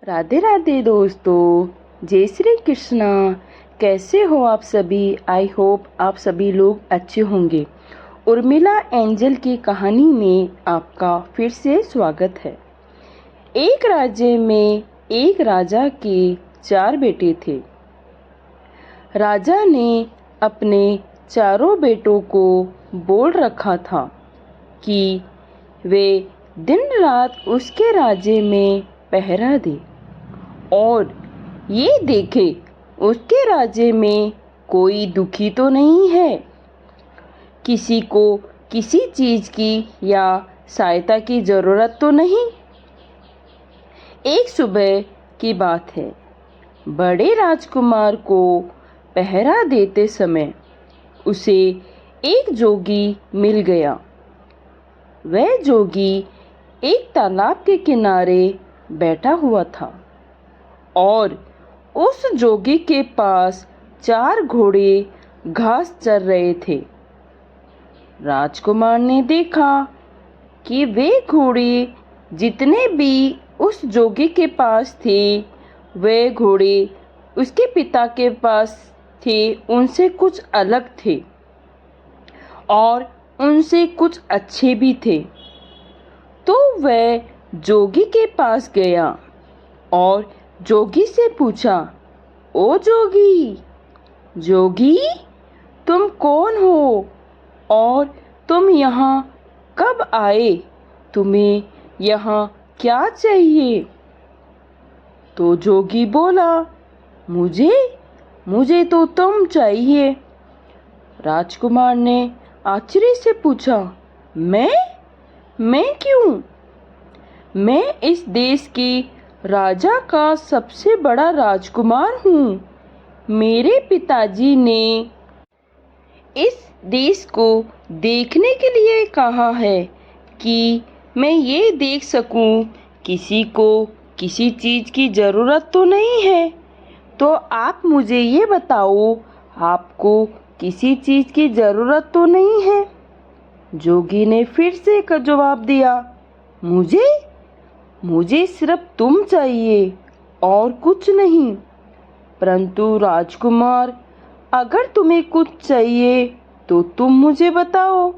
राधे राधे दोस्तों, जय श्री कृष्णा। कैसे हो आप सभी? आई होप आप सभी लोग अच्छे होंगे। उर्मिला एंजल की कहानी में आपका फिर से स्वागत है। एक राज्य में एक राजा के 4 बेटे थे। राजा ने अपने चारों बेटों को बोल रखा था कि वे दिन रात उसके राज्य में पहरा दे और ये देखे उसके राज्य में कोई दुखी तो नहीं है, किसी को किसी चीज की या सहायता की जरूरत तो नहीं। एक सुबह की बात है। बड़े राजकुमार को पहरा देते समय उसे एक जोगी मिल गया। वह जोगी एक तालाब के किनारे बैठा हुआ था और उस जोगी के पास 4 घोड़े घास चर रहे थे। राजकुमार ने देखा कि वे घोड़े जितने भी उस जोगी के पास थे, वे घोड़े उसके पिता के पास थे उनसे कुछ अलग थे और उनसे कुछ अच्छे भी थे। तो वह जोगी के पास गया और जोगी से पूछा, ओ जोगी, जोगी, तुम कौन हो और तुम यहाँ कब आए? तुम्हें यहाँ क्या चाहिए? तो जोगी बोला, मुझे तो तुम चाहिए। राजकुमार ने आश्चर्य से पूछा, मैं क्यों? मैं इस देश के राजा का सबसे बड़ा राजकुमार हूँ। मेरे पिताजी ने इस देश को देखने के लिए कहा है कि मैं ये देख सकूं किसी को किसी चीज़ की ज़रूरत तो नहीं है। तो आप मुझे ये बताओ, आपको किसी चीज़ की ज़रूरत तो नहीं है? जोगी ने फिर से जवाब दिया, मुझे सिर्फ तुम चाहिए और कुछ नहीं। परंतु राजकुमार, अगर तुम्हें कुछ चाहिए तो तुम मुझे बताओ,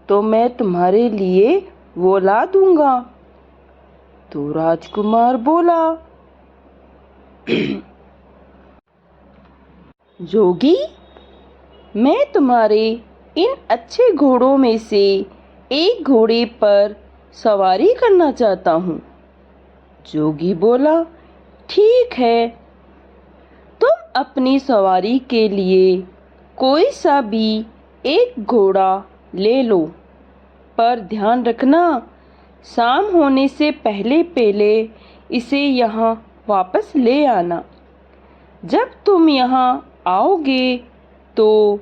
तो मैं तुम्हारे लिए वो ला दूंगा। तो राजकुमार बोला, जोगी, मैं तुम्हारे इन अच्छे घोड़ों में से एक घोड़े पर सवारी करना चाहता हूँ। जोगी बोला, ठीक है, तुम अपनी सवारी के लिए कोई सा भी एक घोड़ा ले लो, पर ध्यान रखना, शाम होने से पहले पहले इसे यहाँ वापस ले आना। जब तुम यहाँ आओगे तो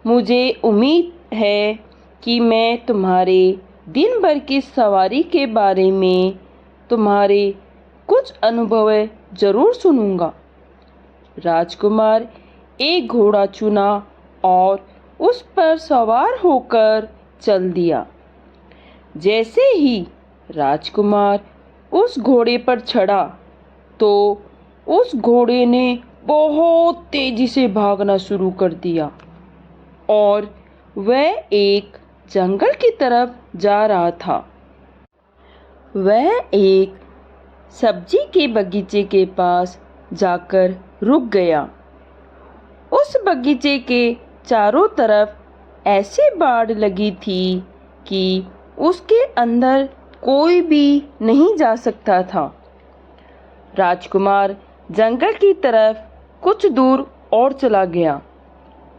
मुझे उम्मीद है कि मैं तुम्हारे दिन भर की सवारी के बारे में तुम्हारे कुछ अनुभव जरूर सुनूंगा। राजकुमार एक घोड़ा चुना और उस पर सवार होकर चल दिया। जैसे ही राजकुमार उस घोड़े पर चढ़ा तो उस घोड़े ने बहुत तेजी से भागना शुरू कर दिया और वह एक जंगल की तरफ जा रहा था। वह एक सब्जी के बगीचे के पास जाकर रुक गया। उस बगीचे के चारों तरफ ऐसी बाड़ लगी थी कि उसके अंदर कोई भी नहीं जा सकता था। राजकुमार जंगल की तरफ कुछ दूर और चला गया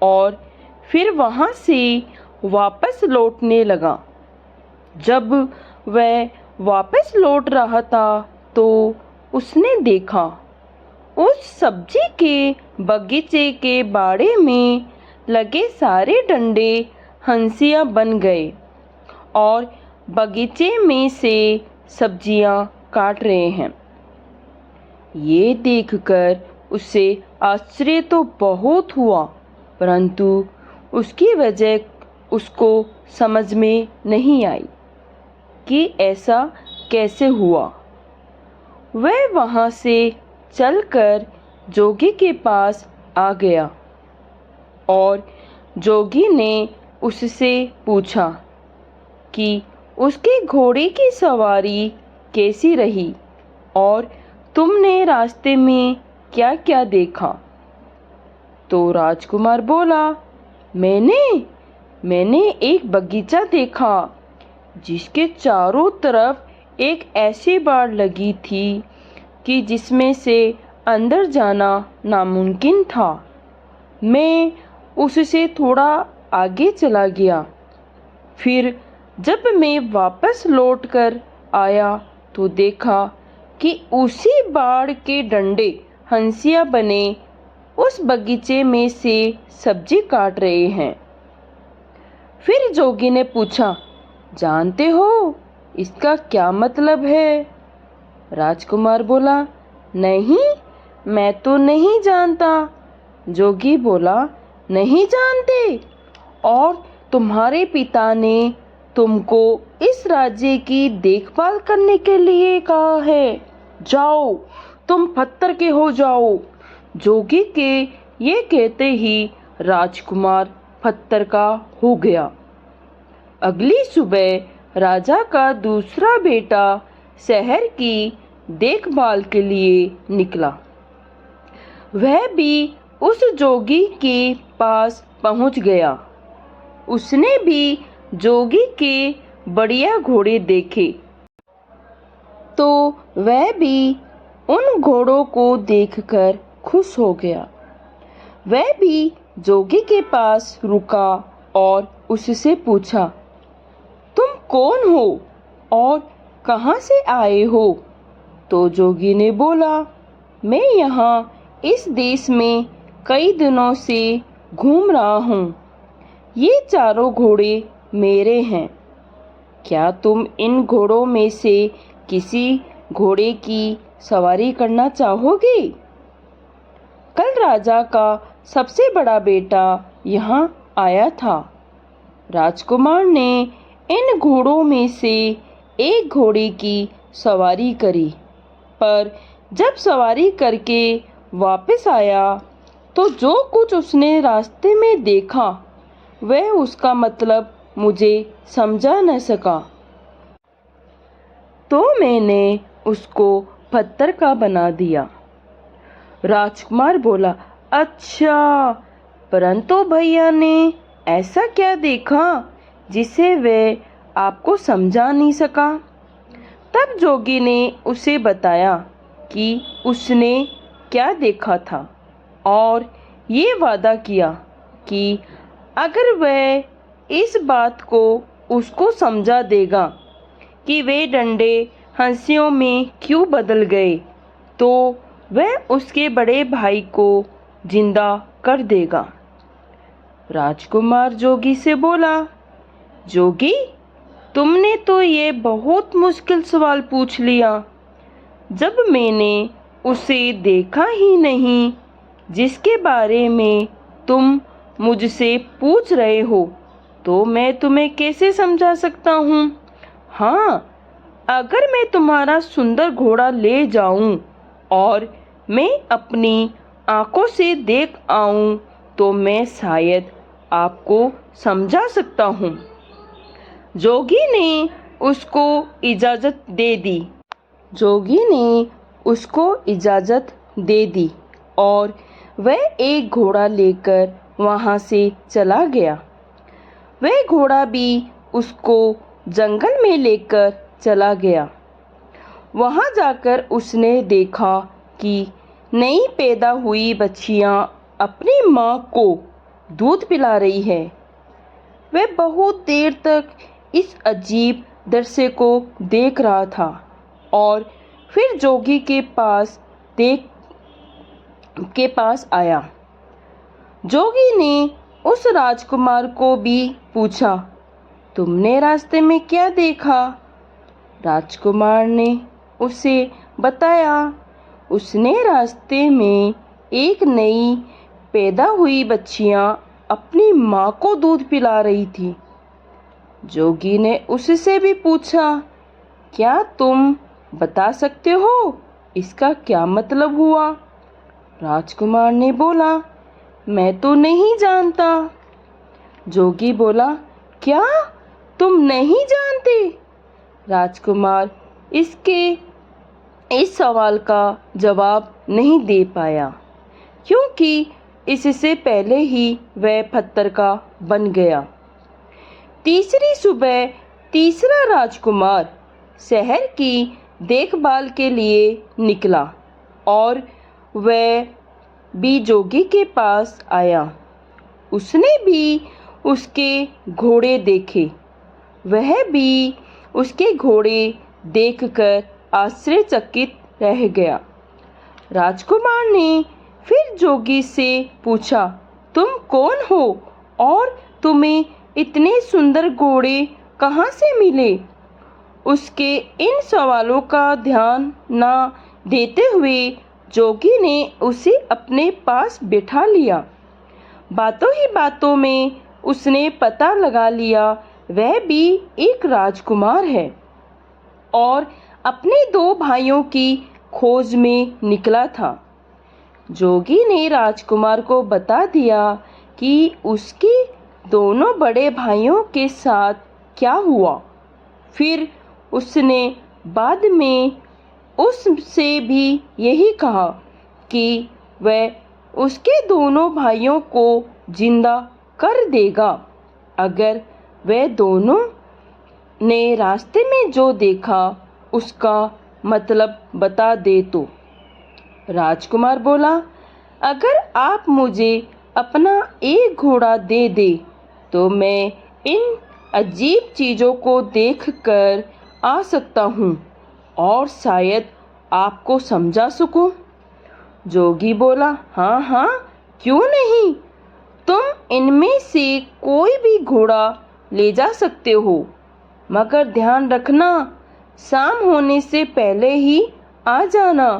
और फिर वहां से वापस लौटने लगा। जब वह वापस लौट रहा था तो उसने देखा उस सब्जी के बगीचे के बाड़े में लगे सारे डंडे हंसियां बन गए और बगीचे में से सब्जियां काट रहे हैं। ये देखकर उसे आश्चर्य तो बहुत हुआ, परंतु उसकी वजह उसको समझ में नहीं आई कि ऐसा कैसे हुआ। वह वहाँ से चलकर जोगी के पास आ गया और जोगी ने उससे पूछा कि उसके घोड़े की सवारी कैसी रही और तुमने रास्ते में क्या क्या देखा। तो राजकुमार बोला, मैंने एक बगीचा देखा जिसके चारों तरफ एक ऐसी बाड़ लगी थी कि जिसमें से अंदर जाना नामुमकिन था। मैं उससे थोड़ा आगे चला गया। फिर जब मैं वापस लौटकर आया तो देखा कि उसी बाड़ के डंडे हंसिया बने उस बगीचे में से सब्जी काट रहे हैं। फिर जोगी ने पूछा, जानते हो इसका क्या मतलब है? राजकुमार बोला, नहीं, मैं तो नहीं जानता। जोगी बोला, नहीं जानते? और तुम्हारे पिता ने तुमको इस राज्य की देखभाल करने के लिए कहा है। जाओ, तुम पत्थर के हो जाओ। जोगी के ये कहते ही राजकुमार पत्थर का हो गया। अगली सुबह राजा का दूसरा बेटा शहर की देखभाल के लिए निकला। वह भी उस जोगी के पास पहुंच गया। उसने भी जोगी के बढ़िया घोड़े देखे तो वह भी उन घोड़ों को देखकर खुश हो गया। वह भी जोगी के पास रुका और उससे पूछा, तुम कौन हो और कहाँ से आए हो? तो जोगी ने बोला, मैं यहाँ इस देश में कई दिनों से घूम रहा हूँ। ये चारों घोड़े मेरे हैं। क्या तुम इन घोड़ों में से किसी घोड़े की सवारी करना चाहोगे? कल राजा का सबसे बड़ा बेटा यहाँ आया था। राजकुमार ने इन घोड़ों में से एक घोड़े की सवारी करी, पर जब सवारी करके वापस आया तो जो कुछ उसने रास्ते में देखा वह उसका मतलब मुझे समझा न सका। तो मैंने उसको पत्थर का बना दिया। राजकुमार बोला, अच्छा, परंतु भैया ने ऐसा क्या देखा जिसे वह आपको समझा नहीं सका? तब जोगी ने उसे बताया कि उसने क्या देखा था और ये वादा किया कि अगर वह इस बात को उसको समझा देगा कि वे डंडे हंसियों में क्यों बदल गए तो वह उसके बड़े भाई को जिंदा कर देगा। राजकुमार जोगी से बोला, जोगी, तुमने तो ये बहुत मुश्किल सवाल पूछ लिया। जब मैंने उसे देखा ही नहीं जिसके बारे में तुम मुझसे पूछ रहे हो तो मैं तुम्हें कैसे समझा सकता हूँ? हाँ, अगर मैं तुम्हारा सुंदर घोड़ा ले जाऊं और मैं अपनी आंखों से देख आऊं तो मैं शायद आपको समझा सकता हूँ। जोगी ने उसको इजाज़त दे दी। जोगी ने उसको इजाज़त दे दी और वह एक घोड़ा लेकर वहाँ से चला गया। वह घोड़ा भी उसको जंगल में लेकर चला गया। वहाँ जाकर उसने देखा कि नई पैदा हुई बच्चियाँ अपनी माँ को दूध पिला रही है। वह बहुत देर तक इस अजीब दृश्य को देख रहा था और फिर जोगी के पास आया। जोगी ने उस राजकुमार को भी पूछा, तुमने रास्ते में क्या देखा? राजकुमार ने उसे बताया। उसने रास्ते में एक नई पैदा हुई बच्चियां अपनी माँ को दूध पिला रही थी। जोगी ने उससे भी पूछा, क्या तुम बता सकते हो इसका क्या मतलब हुआ? राजकुमार ने बोला, मैं तो नहीं जानता। जोगी बोला, क्या तुम नहीं जानते? राजकुमार इस सवाल का जवाब नहीं दे पाया, क्योंकि इससे पहले ही वह पत्थर का बन गया। तीसरी सुबह तीसरा राजकुमार शहर की देखभाल के लिए निकला और वह भी जोगी के पास आया। उसने भी उसके घोड़े देखे। वह भी उसके घोड़े देखकर आश्चर्यचकित रह गया। राजकुमार ने फिर जोगी से पूछा, तुम कौन हो और तुम्हें इतने सुंदर घोड़े कहाँ से मिले? उसके इन सवालों का ध्यान न देते हुए जोगी ने उसे अपने पास बैठा लिया। बातों ही बातों में उसने पता लगा लिया वह भी एक राजकुमार है और अपने 2 भाइयों की खोज में निकला था। जोगी ने राजकुमार को बता दिया कि उसके दोनों बड़े भाइयों के साथ क्या हुआ। फिर उसने बाद में उससे भी यही कहा कि वह उसके दोनों भाइयों को जिंदा कर देगा अगर वह दोनों ने रास्ते में जो देखा उसका मतलब बता दे तो। राजकुमार बोला, अगर आप मुझे अपना एक घोड़ा दे दे तो मैं इन अजीब चीज़ों को देखकर आ सकता हूँ और शायद आपको समझा सकूँ। जोगी बोला, हाँ हाँ, क्यों नहीं, तुम इनमें से कोई भी घोड़ा ले जा सकते हो, मगर ध्यान रखना शाम होने से पहले ही आ जाना।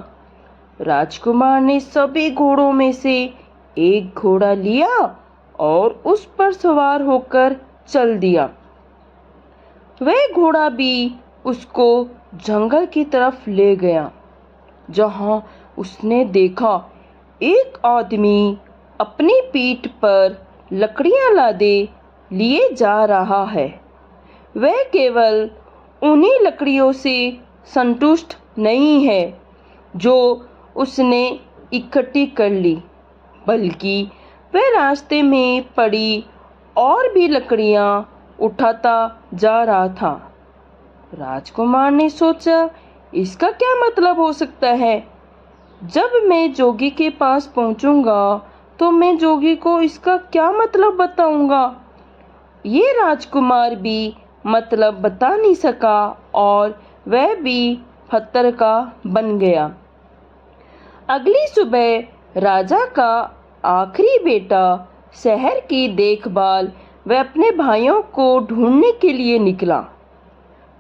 राजकुमार ने सभी घोड़ों में से एक घोड़ा लिया और उस पर सवार होकर चल दिया। वह घोड़ा भी उसको जंगल की तरफ ले गया, जहां उसने देखा एक आदमी अपनी पीठ पर लकड़ियां लादे लिए जा रहा है। वह केवल उन्हीं लकड़ियों से संतुष्ट नहीं है जो उसने इकट्ठी कर ली, बल्कि वह रास्ते में पड़ी और भी लकड़ियां उठाता जा रहा था। राजकुमार ने सोचा, इसका क्या मतलब हो सकता है? जब मैं जोगी के पास पहुंचूंगा तो मैं जोगी को इसका क्या मतलब बताऊंगा। ये राजकुमार भी मतलब बता नहीं सका और वह भी पत्थर का बन गया। अगली सुबह राजा का आखिरी बेटा शहर की देखभाल वह अपने भाइयों को ढूंढने के लिए निकला,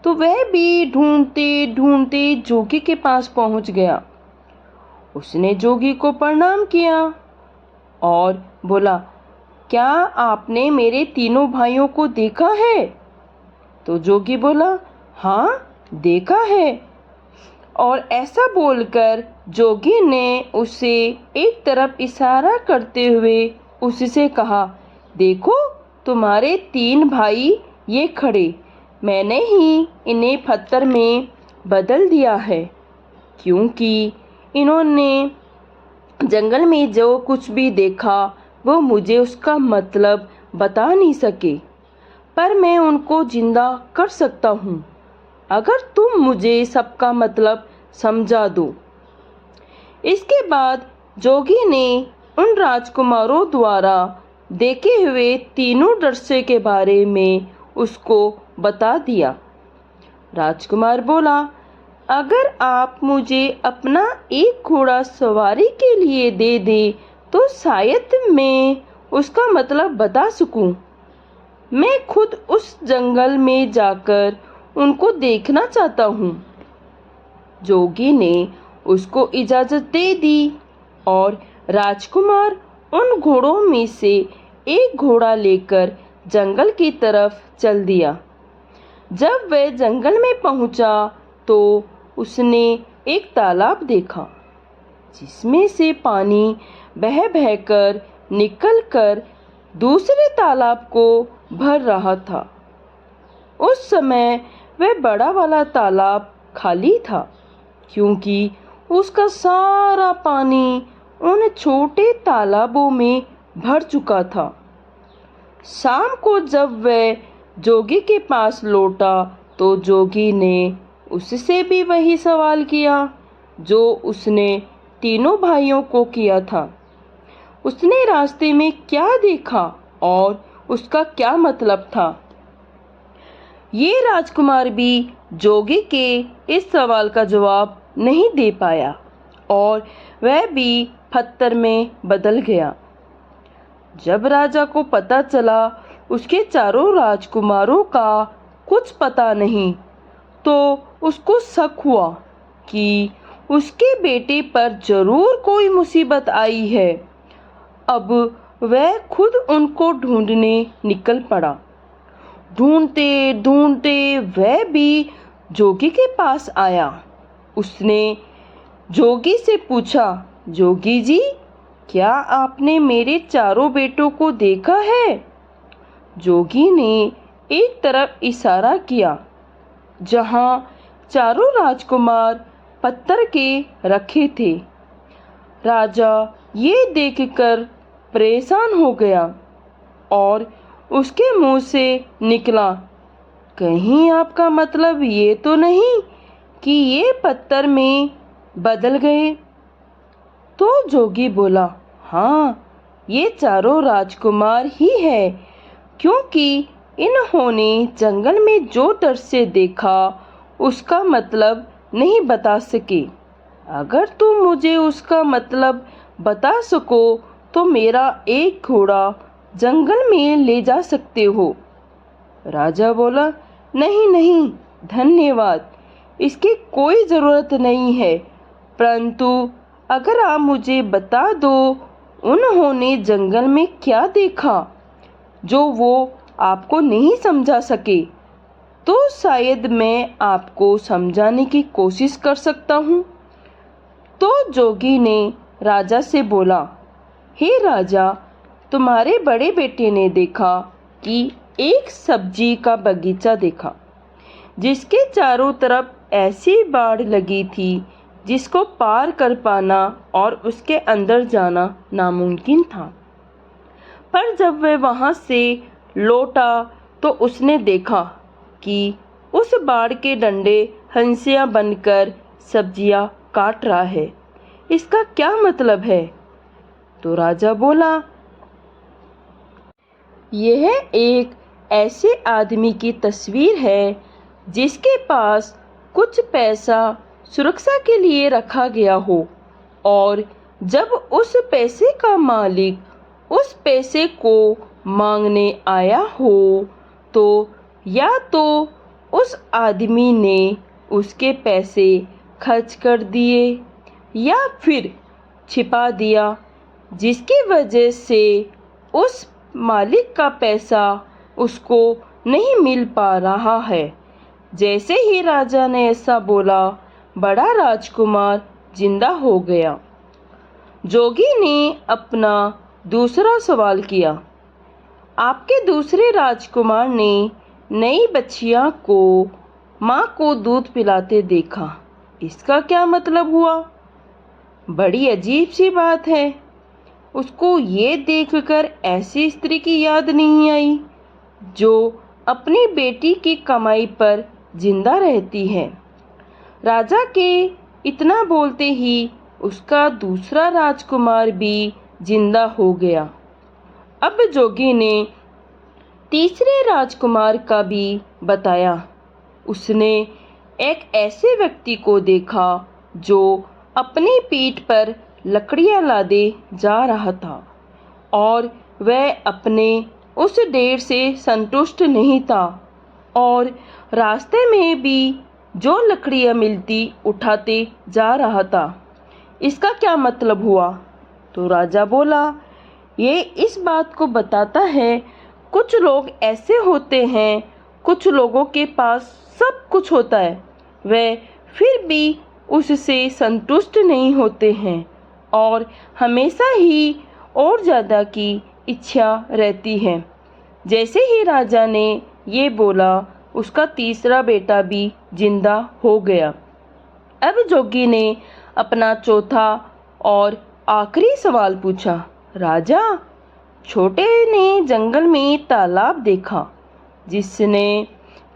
तो वह भी ढूंढते ढूंढते जोगी के पास पहुंच गया। उसने जोगी को प्रणाम किया और बोला, क्या आपने मेरे तीनों भाइयों को देखा है? तो जोगी बोला, हाँ देखा है। और ऐसा बोलकर जोगी ने उसे एक तरफ इशारा करते हुए उससे कहा, देखो तुम्हारे 3 भाई ये खड़े, मैंने ही इन्हें पत्थर में बदल दिया है, क्योंकि इन्होंने जंगल में जो कुछ भी देखा वो मुझे उसका मतलब बता नहीं सके, पर मैं उनको जिंदा कर सकता हूँ अगर तुम मुझे सबका मतलब समझा दो। इसके बाद जोगी ने उन राजकुमारों द्वारा देखे हुए तीनों दृश्य के बारे में उसको बता दिया। राजकुमार बोला, अगर आप मुझे अपना एक घोड़ा सवारी के लिए दे दे तो शायद मैं उसका मतलब बता सकूं। मैं खुद उस जंगल में जाकर उनको देखना चाहता हूँ। जोगी ने उसको इजाज़त दे दी और राजकुमार उन घोड़ों में से एक घोड़ा लेकर जंगल की तरफ चल दिया। जब वह जंगल में पहुंचा तो उसने एक तालाब देखा जिसमें से पानी बह बहकर निकल कर दूसरे तालाब को भर रहा था। उस समय वह बड़ा वाला तालाब खाली था, क्योंकि उसका सारा पानी उन छोटे तालाबों में भर चुका था। शाम को जब वह जोगी के पास लौटा तो जोगी ने उससे भी वही सवाल किया जो उसने तीनों भाइयों को किया था। उसने रास्ते में क्या देखा और उसका क्या मतलब था? ये राजकुमार भी जोगी के इस सवाल का जवाब नहीं दे पाया और वह भी पत्थर में बदल गया। जब राजा को पता चला उसके चारों राजकुमारों का कुछ पता नहीं, तो उसको शक हुआ कि उसके बेटे पर जरूर कोई मुसीबत आई है। अब वह खुद उनको ढूंढने निकल पड़ा। ढूंढते ढूंढते वह भी जोगी के पास आया। उसने जोगी से पूछा, जोगी जी, क्या आपने मेरे चारों बेटों को देखा है? जोगी ने एक तरफ इशारा किया जहां चारों राजकुमार पत्थर के रखे थे। राजा ये देखकर परेशान हो गया और उसके मुंह से निकला, कहीं आपका मतलब ये तो नहीं कि ये पत्थर में बदल गए? तो जोगी बोला, हाँ, ये चारों राजकुमार ही है, क्योंकि इन्होंने जंगल में जो दृश्य देखा उसका मतलब नहीं बता सके। अगर तुम मुझे उसका मतलब बता सको तो मेरा एक घोड़ा जंगल में ले जा सकते हो। राजा बोला, नहीं नहीं, धन्यवाद, इसकी कोई ज़रूरत नहीं है, परंतु अगर आप मुझे बता दो उन्होंने जंगल में क्या देखा जो वो आपको नहीं समझा सके, तो शायद मैं आपको समझाने की कोशिश कर सकता हूँ। तो जोगी ने राजा से बोला, हे राजा, तुम्हारे बड़े बेटे ने देखा कि एक सब्जी का बगीचा देखा जिसके चारों तरफ ऐसी बाड़ लगी थी जिसको पार कर पाना और उसके अंदर जाना नामुमकिन था। पर जब वह वहां से लौटा तो उसने देखा कि उस बाड़ के डंडे हंसियां बनकर सब्जियां काट रहा है। इसका क्या मतलब है? तो राजा बोला, यह एक ऐसे आदमी की तस्वीर है जिसके पास कुछ पैसा सुरक्षा के लिए रखा गया हो और जब उस पैसे का मालिक उस पैसे को मांगने आया हो तो या तो उस आदमी ने उसके पैसे खर्च कर दिए या फिर छिपा दिया, जिसकी वजह से उस मालिक का पैसा उसको नहीं मिल पा रहा है। जैसे ही राजा ने ऐसा बोला, बड़ा राजकुमार जिंदा हो गया। जोगी ने अपना दूसरा सवाल किया, आपके दूसरे राजकुमार ने नई बच्चियां को माँ को दूध पिलाते देखा, इसका क्या मतलब हुआ? बड़ी अजीब सी बात है। उसको ये देखकर ऐसी स्त्री की याद नहीं आई जो अपनी बेटी की कमाई पर जिंदा रहती है। राजा के इतना बोलते ही उसका दूसरा राजकुमार भी जिंदा हो गया। अब जोगी ने तीसरे राजकुमार का भी बताया। उसने एक ऐसे व्यक्ति को देखा जो अपनी पीठ पर लकड़ियां लादे जा रहा था और वह अपने उस ढेर से संतुष्ट नहीं था और रास्ते में भी जो लकड़ियां मिलती उठाते जा रहा था। इसका क्या मतलब हुआ? तो राजा बोला, ये इस बात को बताता है कुछ लोग ऐसे होते हैं, कुछ लोगों के पास सब कुछ होता है, वे फिर भी उससे संतुष्ट नहीं होते हैं और हमेशा ही और ज़्यादा की इच्छा रहती है। जैसे ही राजा ने ये बोला, उसका तीसरा बेटा भी जिंदा हो गया। अब जोगी ने अपना चौथा और आखिरी सवाल पूछा। राजा, छोटे ने जंगल में तालाब देखा जिसने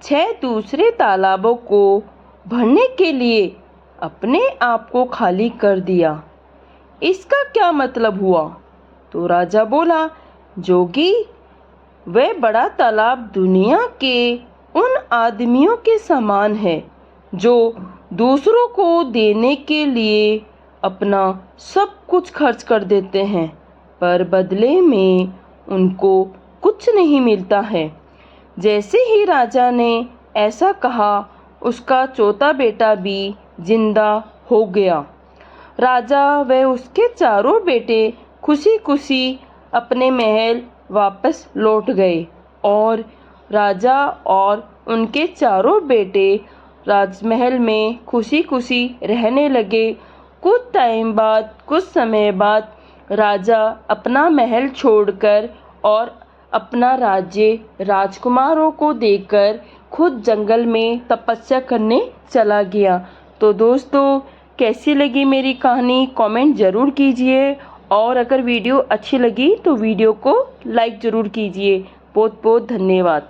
6 दूसरे तालाबों को भरने के लिए अपने आप को खाली कर दिया। इसका क्या मतलब हुआ? तो राजा बोला, जोगी, वह बड़ा तालाब दुनिया के उन आदमियों के समान है जो दूसरों को देने के लिए अपना सब कुछ खर्च कर देते हैं, पर बदले में उनको कुछ नहीं मिलता है। जैसे ही राजा ने ऐसा कहा, उसका चौथा बेटा भी जिंदा हो गया। राजा व उसके चारों बेटे खुशी खुशी अपने महल वापस लौट गए और राजा और उनके चारों बेटे राजमहल में खुशी खुशी रहने लगे। कुछ समय बाद राजा अपना महल छोड़कर और अपना राज्य राजकुमारों को देकर खुद जंगल में तपस्या करने चला गया। तो दोस्तों, कैसी लगी मेरी कहानी कमेंट ज़रूर कीजिए और अगर वीडियो अच्छी लगी तो वीडियो को लाइक ज़रूर कीजिए। बहुत बहुत धन्यवाद।